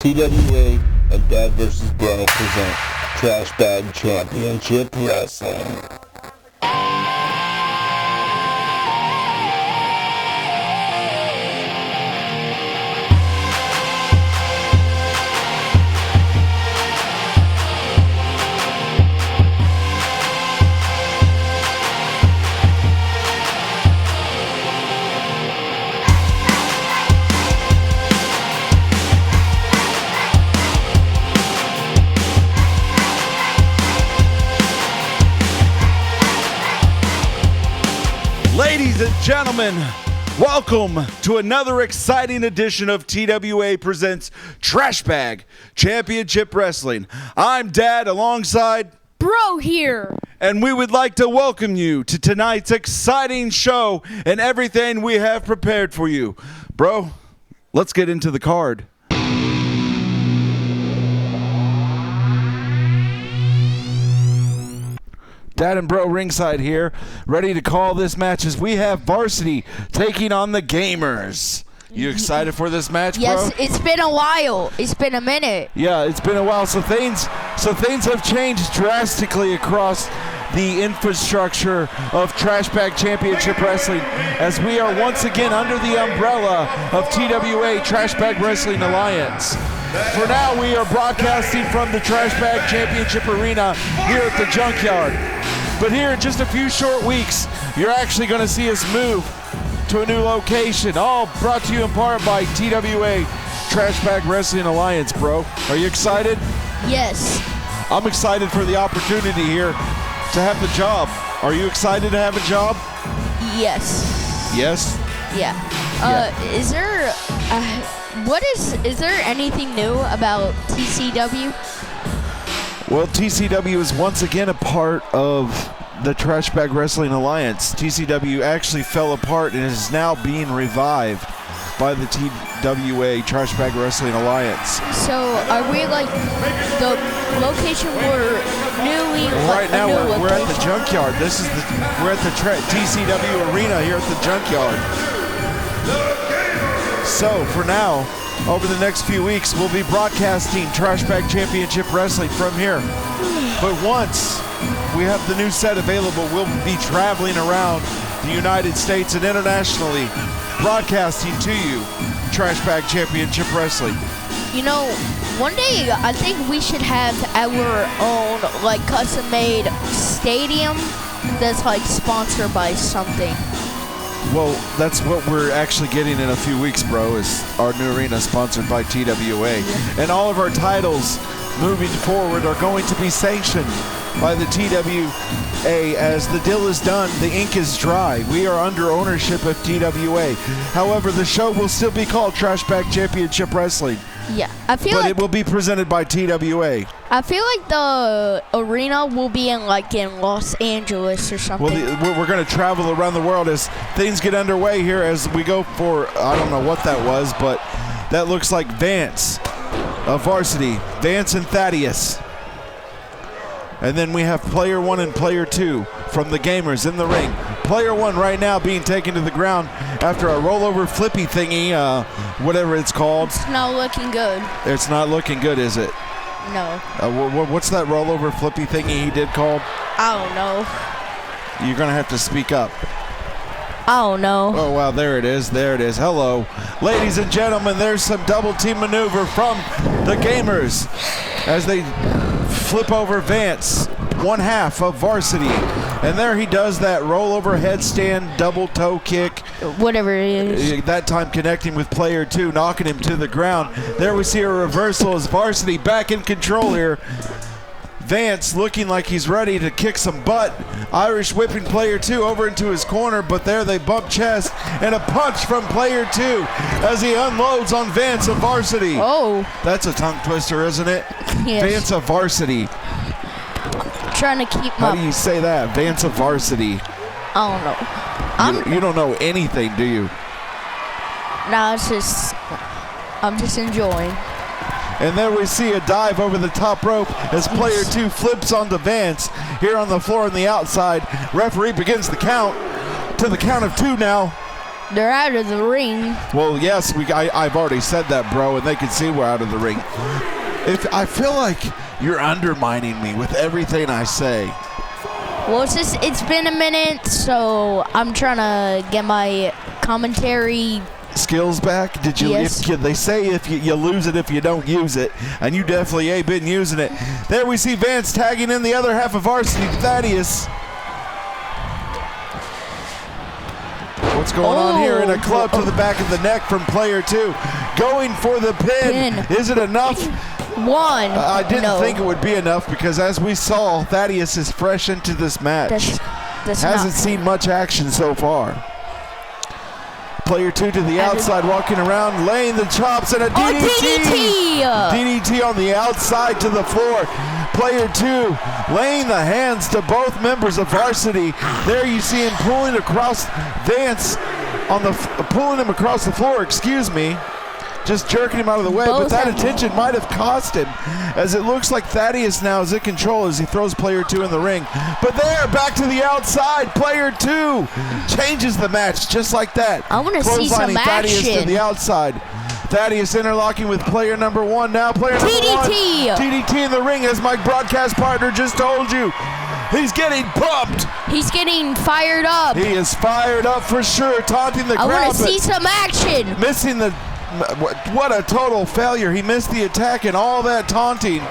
TWA and Dad vs. Bro present Trash Bag Championship Wrestling. Ladies and gentlemen, welcome to another exciting edition of TWA Presents Trash Bag Championship Wrestling. I'm Dad alongside Bro here. And we would like to welcome you to tonight's exciting show and everything we have prepared for you. Bro, let's get into the card. Dad and Bro ringside here, ready to call this match as we have Varsity taking on the Gamers. You excited for this match, bro? Yes, it's been a while. It's been a minute. Yeah, it's been a while. So things have changed drastically across the infrastructure of Trash Bag Championship Wrestling as we are once again under the umbrella of TWA, Trash Bag Wrestling Alliance. For now, we are broadcasting from the Trash Bag Championship Arena here at the Junkyard. But here in just a few short weeks, you're actually going to see us move to a new location, all brought to you in part by TWA, Trash Bag Wrestling Alliance, bro. Are you excited? Yes. I'm excited for the opportunity here to have the job. Are you excited to have a job? Yes. Yes? Yeah. Is there anything new about TCW? Well, TCW is once again a part of the Trash Bag Wrestling Alliance. TCW actually fell apart and is now being revived by the TWA, Trash Bag Wrestling Alliance. So, are we like the location we're newly? Well, right now we're at the Junkyard. We're at the TCW Arena here at the Junkyard. So, for now, over the next few weeks, we'll be broadcasting Trash Bag Championship Wrestling from here. But once we have the new set available, we'll be traveling around the United States and internationally, broadcasting to you Trash Bag Championship Wrestling. You know, one day I think we should have our own like custom-made stadium that's like sponsored by something. Well, that's what we're actually getting in a few weeks, bro, is our new arena sponsored by TWA. Yeah. And all of our titles moving forward are going to be sanctioned by the TWA. As the deal is done, the ink is dry. We are under ownership of TWA. However, the show will still be called Trash Bag Championship Wrestling. Yeah, but it will be presented by TWA. I feel like the arena will be in Los Angeles or something. Well, we're going to travel around the world as things get underway here as we go for, I don't know what that was, but that looks like Vance of Varsity. Vance and Thaddeus. And then we have player one and player two from the Gamers in the ring. Player one right now being taken to the ground after a rollover flippy thingy, whatever it's called. It's not looking good. It's not looking good, is it? No. What's that rollover flippy thingy he did called? I don't know. You're going to have to speak up. I don't know. Oh, wow, there it is. There it is. Hello. Ladies and gentlemen, there's some double team maneuver from the Gamers as they flip over Vance, one half of Varsity. And there he does that rollover headstand, double toe kick. Whatever it is. That time connecting with player two, knocking him to the ground. There we see a reversal as Varsity back in control here. Vance looking like he's ready to kick some butt. Irish whipping player two over into his corner, but there they bump chest and a punch from player two as he unloads on Vance of Varsity. Oh. That's a tongue twister, isn't it? Yes. Vance of Varsity. Trying to keep How do you say that? Vance of Varsity. I don't know. You don't know anything, do you? No, I'm just enjoying. And there we see a dive over the top rope as player two flips onto Vance here on the floor on the outside. Referee begins the count to the count of two now. They're out of the ring. Well, yes, I've already said that, bro, and they can see we're out of the ring. I feel like you're undermining me with everything I say. Well, it's been a minute, so I'm trying to get my commentary skills back. Did you? Yes. They say if you lose it if you don't use it, and you definitely ain't been using it. There we see Vance tagging in the other half of varsity, Thaddeus. What's going on here? In a club to the back of the neck from player 2. Going for the pin. Is it enough? One. I didn't think it would be enough because as we saw, Thaddeus is fresh into this match. Hasn't seen much action so far. Player 2 to the outside, walking around, laying the chops, and a DDT! DDT on the outside to the floor. Player 2 laying the hands to both members of varsity. There you see him pulling across Vance pulling him across the floor, excuse me. Just jerking him out of the way, but that attention might have cost him, as it looks like Thaddeus now is in control as he throws player 2 in the ring. But there, back to the outside, player 2 changes the match just like that. I want to see some Thaddeus action. to the outside. Thaddeus interlocking with player number 1. Now player number 1. DDT in the ring, as my broadcast partner just told you. He's getting pumped. He's getting fired up. He is fired up for sure, taunting the crowd. I want to see some action. Missing the... What a total failure. He missed the attack, and all that taunting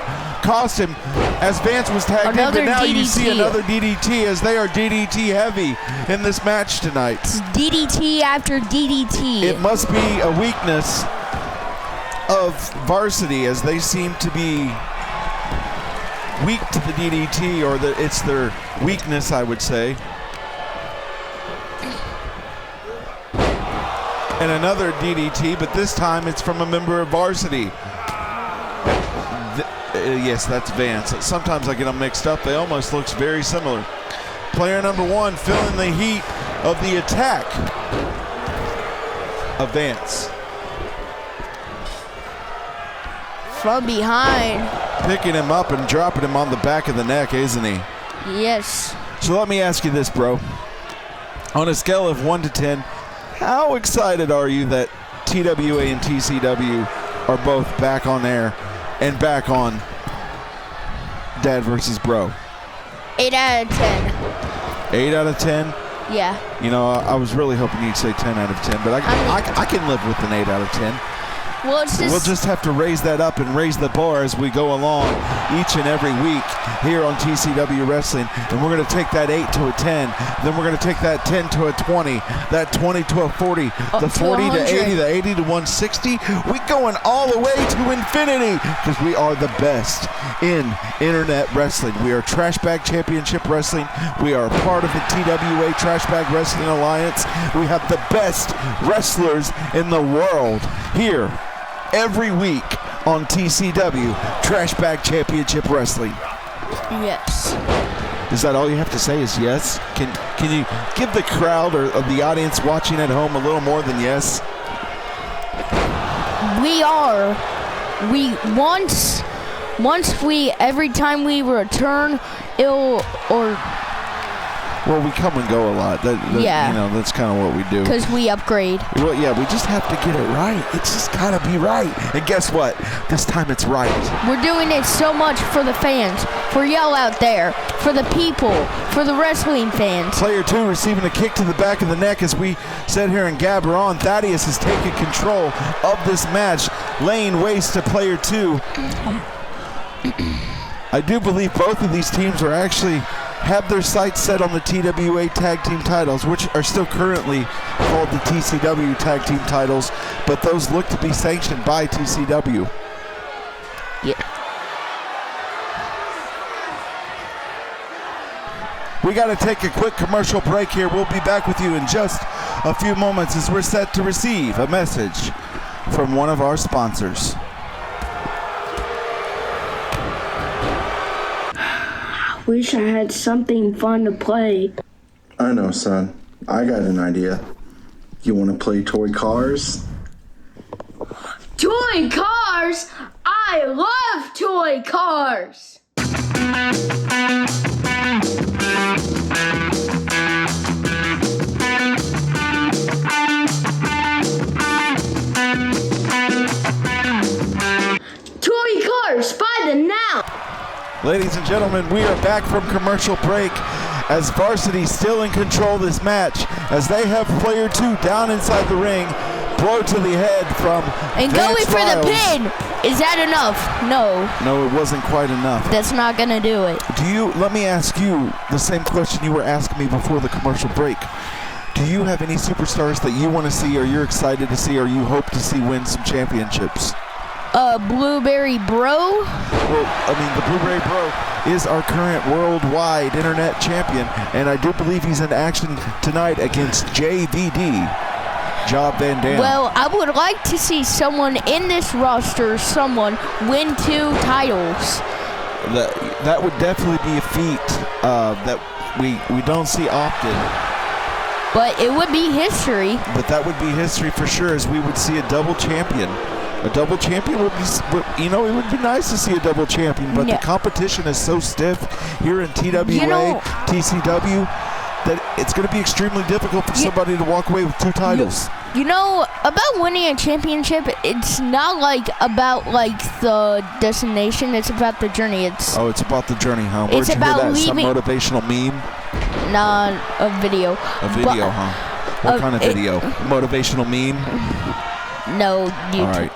cost him as Vance was tagged in. But now you see another DDT, as they are DDT heavy in this match tonight. It's DDT after DDT. It must be a weakness of varsity, as they seem to be weak to the DDT, or it's their weakness, I would say. And another DDT, but this time it's from a member of varsity. Yes, that's Vance. Sometimes I get them mixed up. They almost look very similar. Player number 1 feeling the heat of the attack of Vance. From behind. Picking him up and dropping him on the back of the neck, isn't he? Yes. So let me ask you this, bro. On a scale of 1 to 10, how excited are you that TWA and TCW are both back on air and back on Dad versus Bro? 8 out of 10. 8 out of 10? Yeah. You know, I was really hoping you'd say 10 out of 10, but I can live with an 8 out of 10. Well, we'll just have to raise that up and raise the bar as we go along each and every week here on TCW Wrestling. And we're going to take that 8 to a 10. Then we're going to take that 10 to a 20, that 20 to a 40, the 40 to 80, the 80 to 160. We're going all the way to infinity because we are the best in internet wrestling. We are Trash Bag Championship Wrestling. We are a part of the TWA Trash Bag Wrestling Alliance. We have the best wrestlers in the world here every week on TCW, Trash Bag Championship Wrestling. Yes. Is that all you have to say is yes? Can you give the crowd or the audience watching at home a little more than yes? Every time we return, well, we come and go a lot. Yeah. You know, that's kind of what we do. Because we upgrade. Well, yeah, we just have to get it right. It's just got to be right. And guess what? This time it's right. We're doing it so much for the fans, for y'all out there, for the people, for the wrestling fans. Player 2 receiving a kick to the back of the neck as we sit here and gabber on. Thaddeus is taking control of this match, laying waste to player 2. I do believe both of these teams are actually have their sights set on the TWA Tag Team titles, which are still currently called the TCW Tag Team titles, but those look to be sanctioned by TCW. Yeah. We got to take a quick commercial break here. We'll be back with you in just a few moments as we're set to receive a message from one of our sponsors. Wish I had something fun to play. I know, son. I got an idea. You want to play toy cars? Toy cars? I love toy cars! Ladies and gentlemen, we are back from commercial break as Varsity still in control of this match as they have player 2 down inside the ring, blow to the head from And Vance going for Riles. the pin. Is that enough? No. No, it wasn't quite enough. That's not going to do it. Let me ask you the same question you were asking me before the commercial break. Do you have any superstars that you want to see or you're excited to see or you hope to see win some championships? Blueberry Bro. Well, I mean, the Blueberry Bro is our current worldwide internet champion, and I do believe he's in action tonight against JVD, Job Van Dam. Well, I would like to see someone in this roster, win 2 titles. That would definitely be a feat that we don't see often. But it would be history. But that would be history for sure, as we would see a double champion. A double champion would be, it would be nice to see a double champion, but the competition is so stiff here in TWA, TCW, that it's going to be extremely difficult for somebody to walk away with 2 titles. About winning a championship, it's not about the destination, it's about the journey. It's about the journey, huh? Where'd it's you about hear that? leaving. Some motivational meme? Nah, a video. A video, huh? What kind of video? Motivational meme? No, YouTube. All right.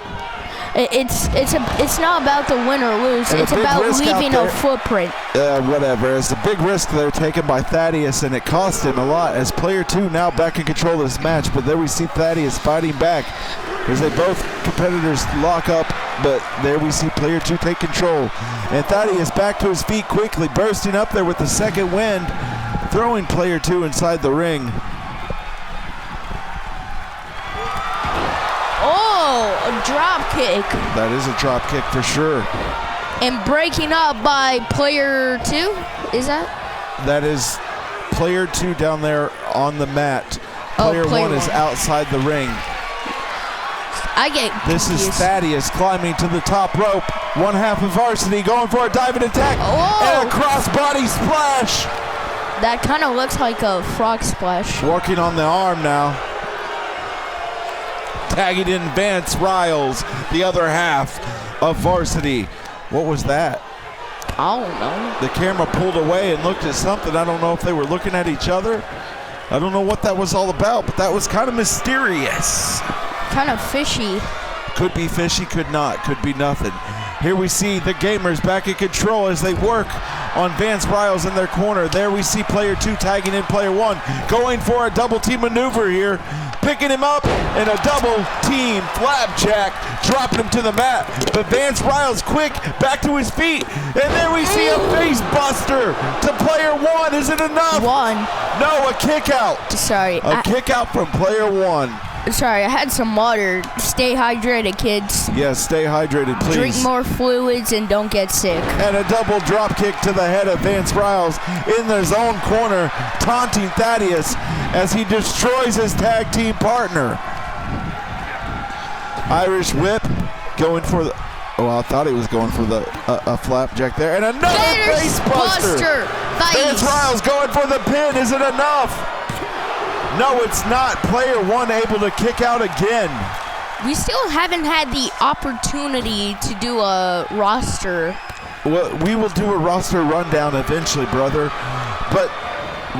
It's not about the win or lose. And it's about leaving a footprint. Whatever. It's a big risk they're taken by Thaddeus, and it cost him a lot as player 2 now back in control of this match. But there we see Thaddeus fighting back as they both competitors lock up. But there we see player 2 take control. And Thaddeus back to his feet quickly, bursting up there with the second wind, throwing player 2 inside the ring. A drop kick. That is a drop kick for sure. And breaking up by player 2, is that? That is player 2 down there on the mat. Player 1 is outside the ring. I get This confused. is Thaddeus climbing to the top rope. One half of Varsity going for a diving attack and a crossbody splash. That kind of looks like a frog splash. Working on the arm now. Tagging in Vance Riles, the other half of Varsity. What was that? I don't know. The camera pulled away and looked at something. I don't know if they were looking at each other. I don't know what that was all about, but that was kind of mysterious. Kind of fishy. Could be fishy, could not, could be nothing. Here we see the Gamers back in control as they work on Vance Riles in their corner. There we see player 2 tagging in player 1, going for a double team maneuver here, picking him up in a double team flapjack, dropping him to the mat. But Vance Riles quick back to his feet, and there we see a face buster to player 1. Is it enough? No, a kick out. Sorry. A kick out from player 1. Sorry, I had some water. Stay hydrated, kids. Yes, stay hydrated, please. Drink more fluids and don't get sick. And a double drop kick to the head of Vance Riles in his own corner, taunting Thaddeus as he destroys his tag team partner. Irish whip going for the... Oh, I thought he was going for the a flapjack there. And another face buster. Vance Riles going for the pin. Is it enough? No, it's not. Player 1 able to kick out again. We still haven't had the opportunity to do a roster. Well, we will do a roster rundown eventually, brother. But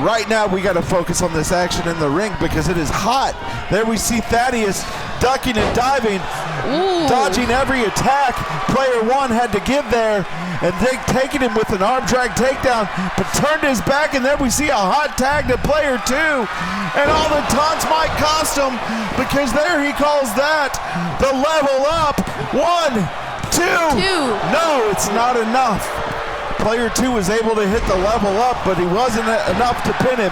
right now we got to focus on this action in the ring because it is hot. There we see Thaddeus ducking and diving, dodging every attack. Player 1 had to give there, and they taking him with an arm drag takedown, but turned his back, and there we see a hot tag to player 2. And all the taunts might cost him because there he calls that the level up. 1, 2. No, it's not enough. Player 2 was able to hit the level up, but he wasn't enough to pin him.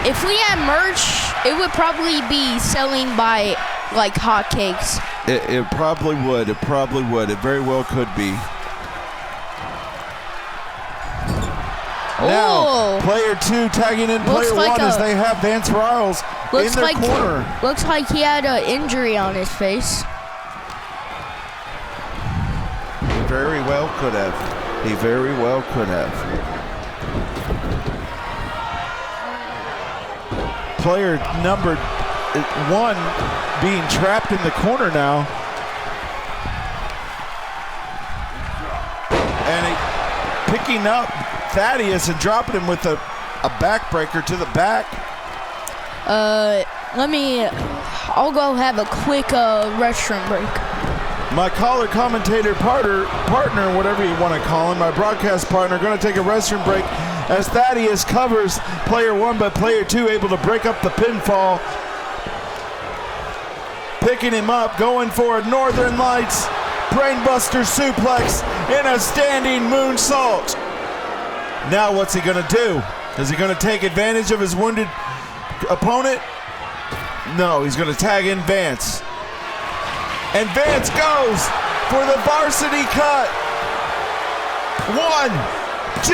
If we had merch, it would probably be selling by like hotcakes. It probably would. It probably would. It very well could be. Now, player 2 tagging in player 1 as they have Vance Riles in their corner. Looks like he had an injury on his face. He very well could have. He very well could have. Player number 1 being trapped in the corner now. picking up Thaddeus and dropping him with a backbreaker to the back. I'll go have a quick restroom break. My caller, commentator, partner, whatever you want to call him, my broadcast partner, going to take a restroom break as Thaddeus covers player 1, but player 2 able to break up the pinfall. Picking him up, going for a Northern Lights brainbuster suplex in a standing moonsault. Now what's he going to do? Is he going to take advantage of his wounded opponent? No, he's going to tag in Vance. And Vance goes for the varsity cut. 1, 2.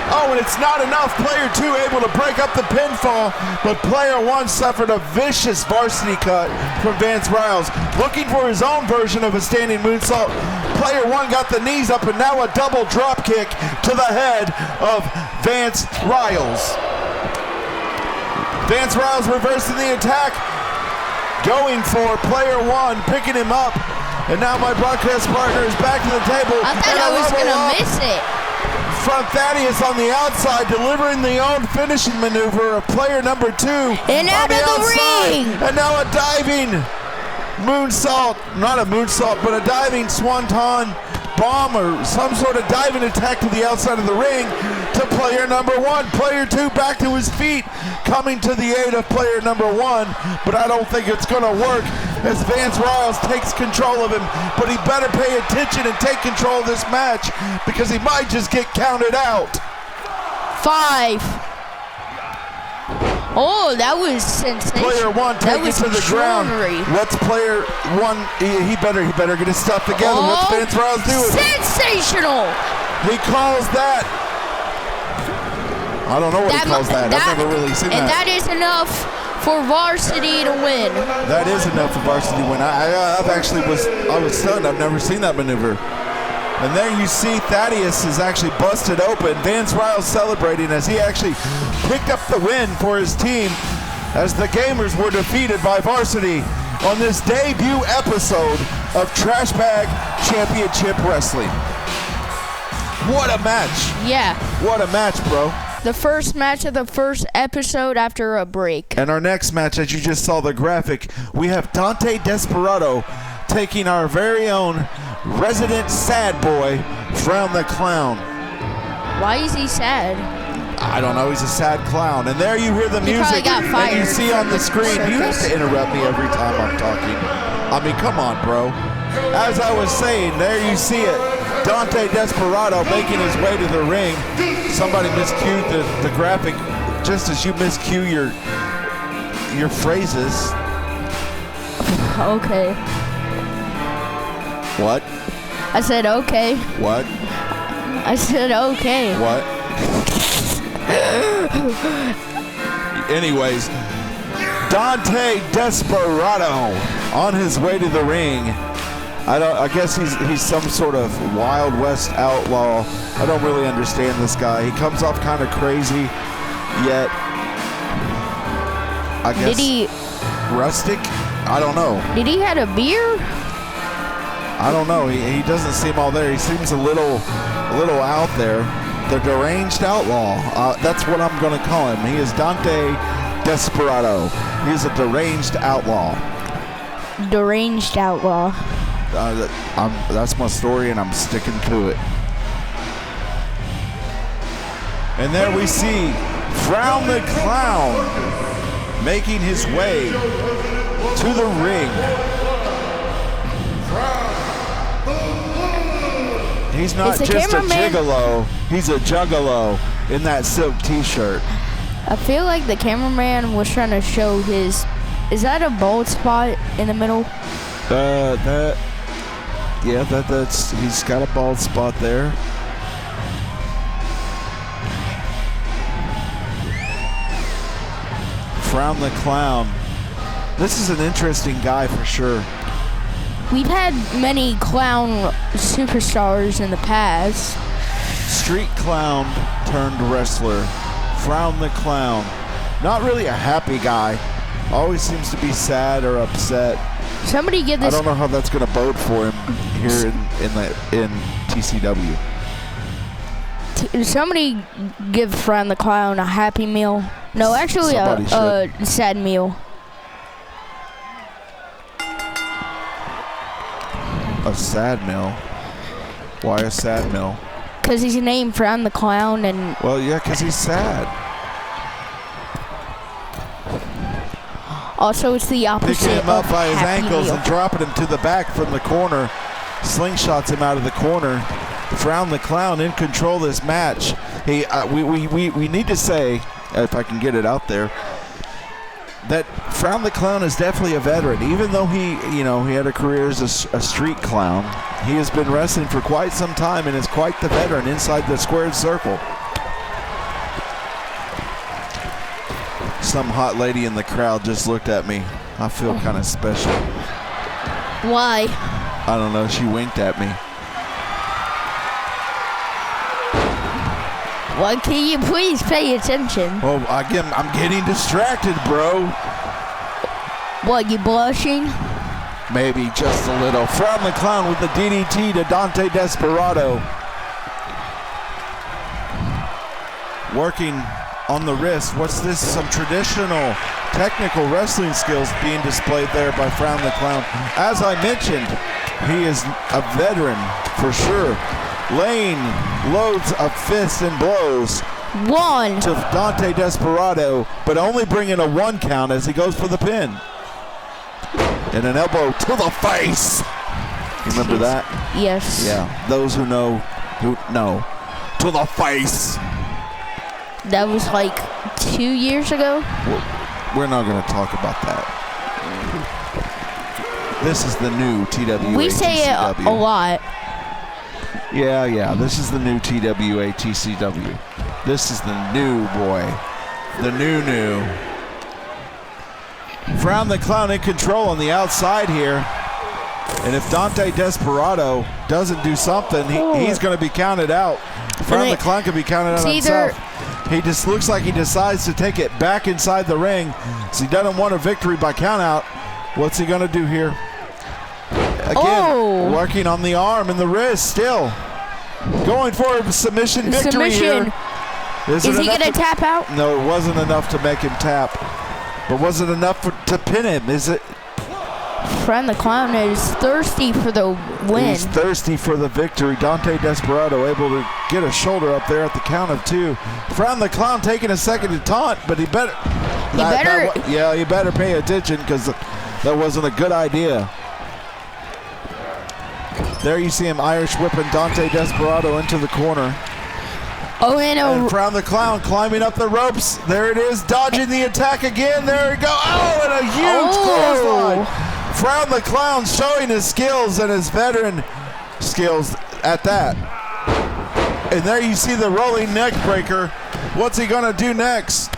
Oh, and it's not enough. Player 2 able to break up the pinfall, but player 1 suffered a vicious varsity cut from Vance Riles. Looking for his own version of a standing moonsault. Player 1 got the knees up, and now a double drop kick to the head of Vance Riles. Vance Riles reversing the attack. Going for player 1, picking him up. And now my broadcast partner is back to the table. I thought I was going to miss it. From Thaddeus on the outside, delivering the own finishing maneuver of player number 2. And out of the ring. And now a diving moonsault. Not a moonsault, but a diving swanton bomb or some sort of diving attack to the outside of the ring to player number 1. Player 2 back to his feet, coming to the aid of player number 1, but I don't think it's going to work as Vance Riles takes control of him, but he better pay attention and take control of this match because he might just get counted out. 5. Oh, that was sensational. Player 1 taken to the ground. What's player 1? He better get his stuff together. What's Vance Riles doing? Sensational. He calls that. I don't know what he calls that. I've never really seen that. And that is enough for varsity to win. That is enough for varsity to win. I was stunned. I've never seen that maneuver. And there you see Thaddeus is actually busted open. Vance Riles celebrating as he actually picked up the win for his team as the Gamers were defeated by varsity on this debut episode of Trash Bag Championship Wrestling. What a match. Yeah. What a match, bro. The first match of the first episode after a break. And our next match, as you just saw the graphic, we have Dante Desperado taking our very own resident sad boy, Frown the Clown. Why is he sad? I don't know. He's a sad clown. And there you hear the music. Got fired. And you see on the screen. You have to interrupt me every time I'm talking. I mean, come on, bro. As I was saying, there you see it. Dante Desperado making his way to the ring. Somebody miscued the graphic just as you miscue your phrases. Okay. What? I said okay. What? I said okay. What? Anyways, Dante Desperado on his way to the ring. I guess he's some sort of Wild West outlaw. I don't really understand this guy. He comes off kind of crazy, yet I guess rustic. I don't know. Did he have a beer? I don't know. He doesn't seem all there. He seems a little out there. The deranged outlaw. That's what I'm going to call him. He is Dante Desperado. He is a deranged outlaw. Deranged outlaw. That's my story, and I'm sticking to it. And there we see Frown the Clown making his way to the ring. He's not just a gigolo, he's a juggalo in that silk t-shirt. I feel like the cameraman was trying to show his... Is that a bald spot in the middle? That's he's got a bald spot there. Frown the Clown. This is an interesting guy for sure. We've had many clown superstars in the past. Street clown turned wrestler. Frown the Clown. Not really a happy guy. Always seems to be sad or upset. Somebody get this. I don't know how that's going to bode for him here in TCW. Somebody give Frown the Clown a happy meal. No, actually a sad meal. A sad meal? Why a sad meal? Because he's named Frown the Clown and... Well, yeah, because he's sad. Also, it's the opposite. Picking him up of by his happy ankles meal. and dropping him to the back from the corner. Slingshots him out of the corner. Frown the Clown in control of this match. Hey, we need to say, if I can get it out there, that Frown the Clown is definitely a veteran. Even though he had a career as a street clown, he has been wrestling for quite some time and is quite the veteran inside the squared circle. Some hot lady in the crowd just looked at me. I feel kind of special. Why? I don't know. She winked at me. Why can you please pay attention? Well, again, I'm getting distracted, bro. What, you blushing? Maybe just a little. Frown the Clown with the DDT to Dante Desperado. Working on the wrist. What's this? Some traditional technical wrestling skills being displayed there by Frown the Clown. As I mentioned, he is a veteran for sure. Laying loads of fists and blows One. to Dante Desperado, but only bringing a 1 count as he goes for the pin. And an elbow to the face. You remember that? Yes. Yeah. Those who know. To the face. That was like 2 years ago. We're not going to talk about that. This is the new TWA. We say it a lot. Yeah. This is the new TWA TCW. This is the new boy. The new. Frown the Clown in control on the outside here. And if Dante Desperado doesn't do something, he's going to be counted out. Frown the Clown can be counted out himself. He just looks like he decides to take it back inside the ring. So he doesn't want a victory by count out. What's he going to do here? Again, working on the arm and the wrist still. Going for a submission victory here. Is he going to tap out? No, it wasn't enough to make him tap. But was it enough to pin him? Is it? Frown the Clown is thirsty for the win. He's thirsty for the victory. Dante Desperado able to get a shoulder up there at the count of 2. Frown the Clown taking a second to taunt, but he better pay attention because that wasn't a good idea. There you see him Irish whipping Dante Desperado into the corner. And Frown the Clown climbing up the ropes. There it is, dodging the attack again. There we go. Oh, and a huge clothesline. Frown the Clown showing his skills and his veteran skills at that. And there you see the rolling neck breaker. What's he going to do next?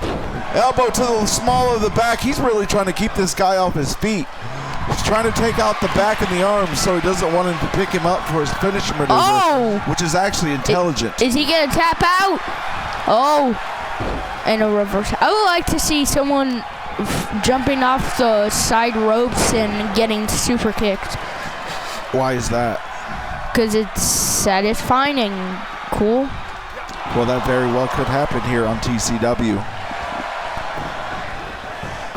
Elbow to the small of the back. He's really trying to keep this guy off his feet. He's trying to take out the back and the arms so he doesn't want him to pick him up for his finishing maneuver, which is actually intelligent. Is he going to tap out? And a reverse. I would like to see someone jumping off the side ropes and getting super kicked. Why is that? Because it's satisfying and cool. Well, that very well could happen here on TCW.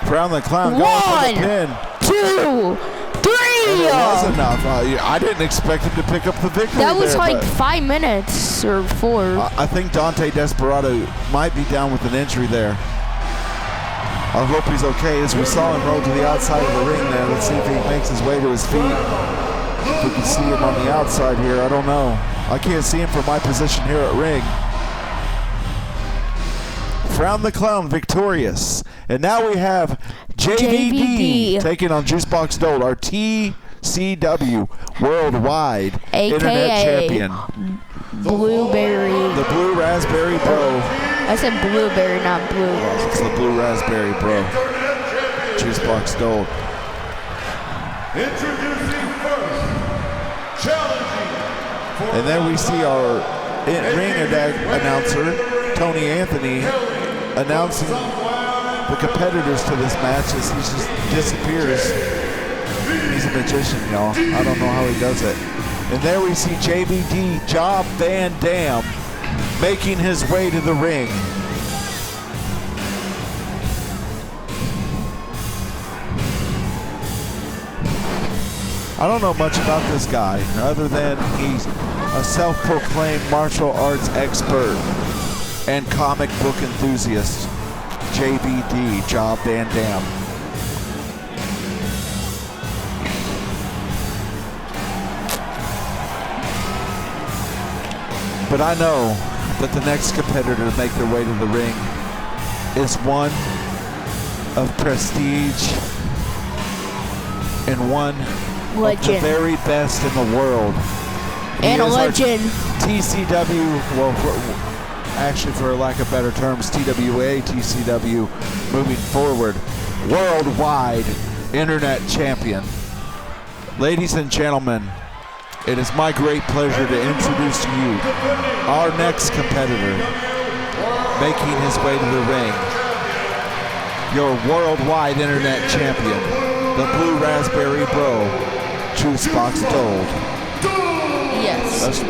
Frown the Clown going for the pin. 2, 3. And it was enough. I didn't expect him to pick up the victory. That was like 5 minutes or 4. I think Dante Desperado might be down with an injury there. I hope he's okay as we saw him roll to the outside of the ring there. Let's see if he makes his way to his feet. If we can see him on the outside here, I don't know. I can't see him from my position here at ring. Frown the Clown victorious. And now we have JVD taking on Juicebox Dold, our TCW Worldwide Internet Champion. Blueberry. The Blue Raspberry Bro. I said blueberry, not blue. It's the Blue Raspberry Bro. Juicebox Dold. Introducing first, challenging. And then we see our ring announcer, Tony Anthony, announcing the competitors to this match as he just disappears. He's a magician, y'all. I don't know how he does it. And there we see JVD, Job Van Dam, making his way to the ring. I don't know much about this guy other than he's a self-proclaimed martial arts expert and comic book enthusiast. JVD, Job Van Dam. But I know that the next competitor to make their way to the ring is one of prestige and one of the very best in the world. And a legend. TCW, well, actually for lack of better terms, TWA, TCW, moving forward, worldwide internet champion. Ladies and gentlemen, it is my great pleasure to introduce to you our next competitor, making his way to the ring, your worldwide internet champion, the Blue Raspberry Bro, Juice Box Gold. Yes. That's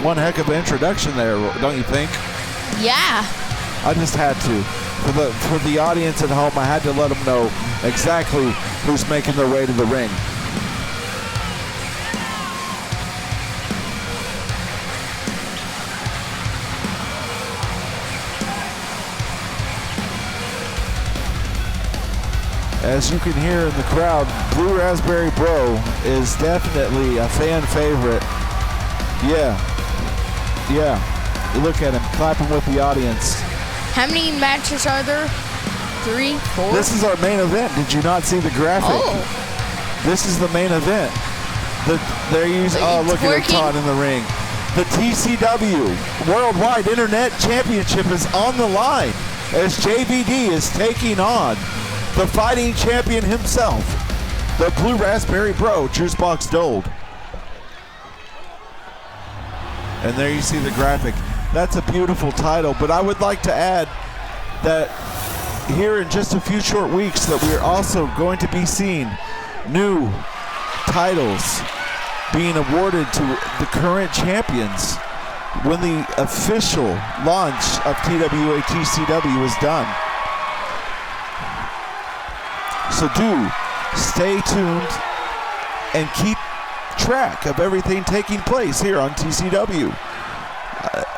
one heck of an introduction there, don't you think? Yeah. I just had to. For the audience at home, I had to let them know exactly who's making their way to the ring. As you can hear in the crowd, Blue Raspberry Bro is definitely a fan favorite. Yeah. Look at him clapping with the audience. How many matches are there? 3, 4? This is our main event. Did you not see the graphic? Oh. This is the main event. Look at Todd in the ring. The TCW Worldwide Internet Championship is on the line as JVD is taking on the fighting champion himself, the Blue Raspberry Bro, Juice Box Gold. And there you see the graphic. That's a beautiful title, but I would like to add that here in just a few short weeks that we're also going to be seeing new titles being awarded to the current champions when the official launch of TWA TCW is done. So do stay tuned and keep track of everything taking place here on TCW.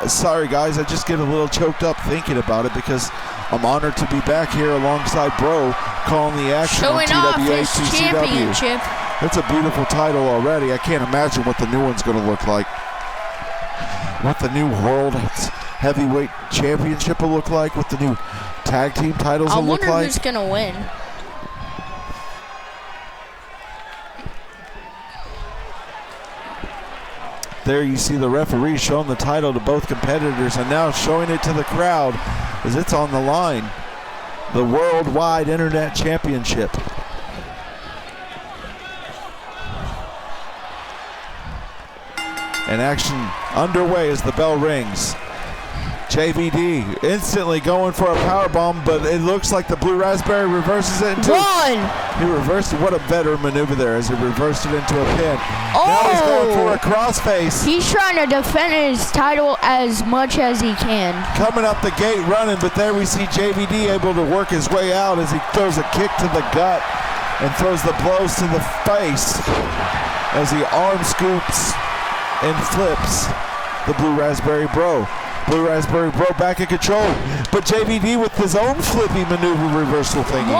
Sorry guys, I just get a little choked up thinking about it because I'm honored to be back here alongside Bro calling the action Showing on off TWA his TCW. championship. That's a beautiful title already. I can't imagine what the new one's going to look like. What the new World Heavyweight Championship will look like, what the new tag team titles will look like. I wonder who's going to win. There you see the referee showing the title to both competitors and now showing it to the crowd as it's on the line. The Worldwide Internet Championship. And action underway as the bell rings. JVD instantly going for a powerbomb, but it looks like the Blue Raspberry reverses it into He reversed it. What a better maneuver there as he reversed it into a pin. Now he's going for a crossface. He's trying to defend his title as much as he can. Coming up the gate running, but there we see JVD able to work his way out as he throws a kick to the gut and throws the blows to the face as he arm scoops and flips the Blue Raspberry Bro. Blue Raspberry Bro back in control, but JVD with his own flippy maneuver reversal thingy.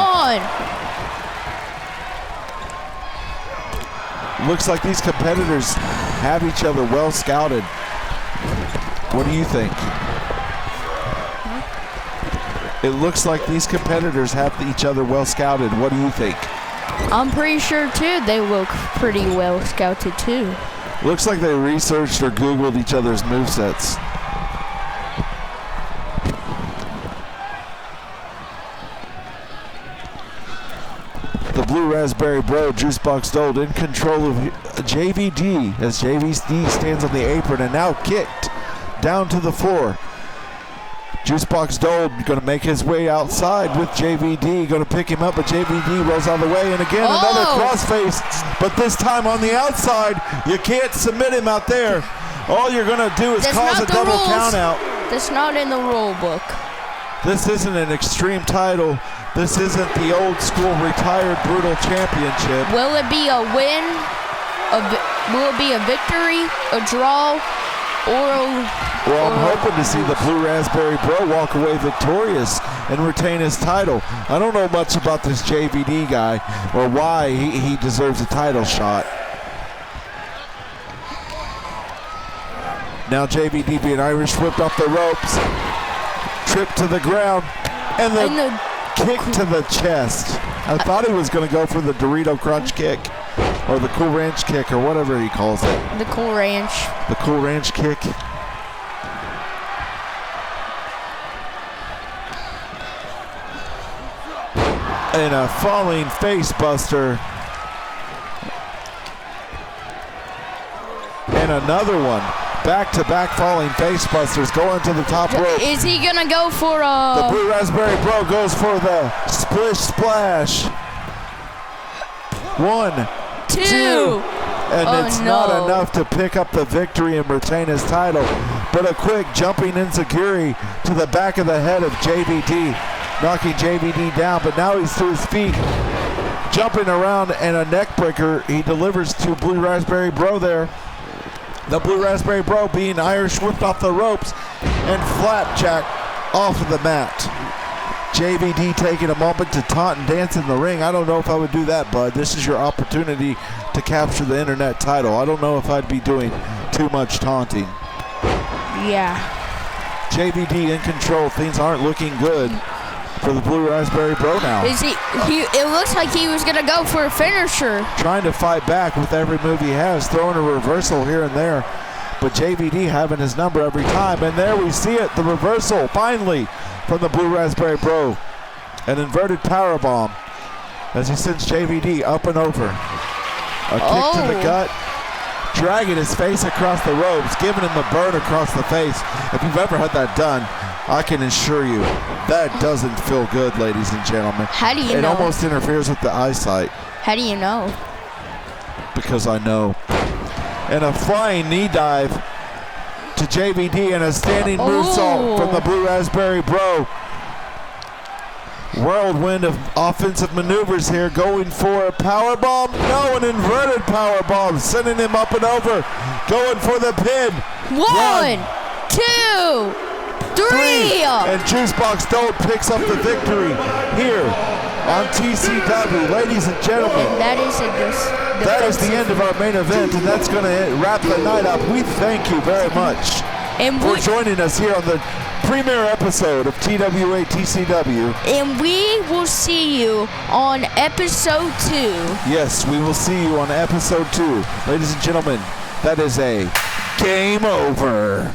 Looks like these competitors have each other well scouted. What do you think? It looks like these competitors have each other well scouted. What do you think? I'm pretty sure too they look pretty well scouted too. Looks like they researched or Googled each other's movesets. The Blue Raspberry Bro, Juice Box Gold, in control of JVD as JVD stands on the apron and now kicked down to the floor. Juice Box Gold going to make his way outside with JVD, going to pick him up, but JVD rolls out of the way, and again another crossface, but this time on the outside. You can't submit him out there. All you're going to do is cause a double count out. That's not in the rule book. This isn't an extreme title. This isn't the old school retired brutal championship. Will it be a win? Will it be a victory, a draw, Well, I'm hoping to see the Blue Raspberry Bro walk away victorious and retain his title. I don't know much about this JVD guy or why he deserves a title shot. Now JVD being Irish whipped off the ropes, tripped to the ground, and the kick to the chest. I thought he was going to go for the Dorito Crunch kick or the Cool Ranch kick or whatever he calls it. The Cool Ranch. The Cool Ranch kick. And a falling face buster. And another one. Back-to-back falling face busters going to the top rope. Is he going to go for The Blue Raspberry Bro goes for the splish splash. 1, 2. And it's not enough to pick up the victory and retain his title. But a quick jumping enziguri to the back of the head of JVD, knocking JVD down. But now he's to his feet, jumping around, and a neck breaker he delivers to Blue Raspberry Bro there. The Blue Raspberry Bro being Irish whipped off the ropes and flapjack off of the mat. JVD taking a moment to taunt and dance in the ring. I don't know if I would do that, bud. This is your opportunity to capture the internet title. I don't know if I'd be doing too much taunting. Yeah. JVD in control. Things aren't looking good for the Blue Raspberry Bro now. It looks like he was going to go for a finisher. Trying to fight back with every move he has, throwing a reversal here and there. But JVD having his number every time. And there we see it, the reversal finally from the Blue Raspberry Bro. An inverted powerbomb as he sends JVD up and over. A kick to the gut, dragging his face across the ropes, giving him a burn across the face. If you've ever had that done, I can assure you that doesn't feel good, ladies and gentlemen. How do you know? It almost interferes with the eyesight. How do you know? Because I know. And a flying knee dive to JVD and a standing moonsault from the Blue Raspberry Bro. Whirlwind of offensive maneuvers here, going for a powerbomb. No, an inverted powerbomb, sending him up and over, going for the pin. 1, 2, 3. And Juicebox Dope picks up the victory here on TCW. Ladies and gentlemen, And that is the end of our main event, and that's going to wrap the night up. We thank you very much for joining us here on the premiere episode of TWA TCW. And we will see you on episode 2. Yes, we will see you on episode 2. Ladies and gentlemen, that is a game over.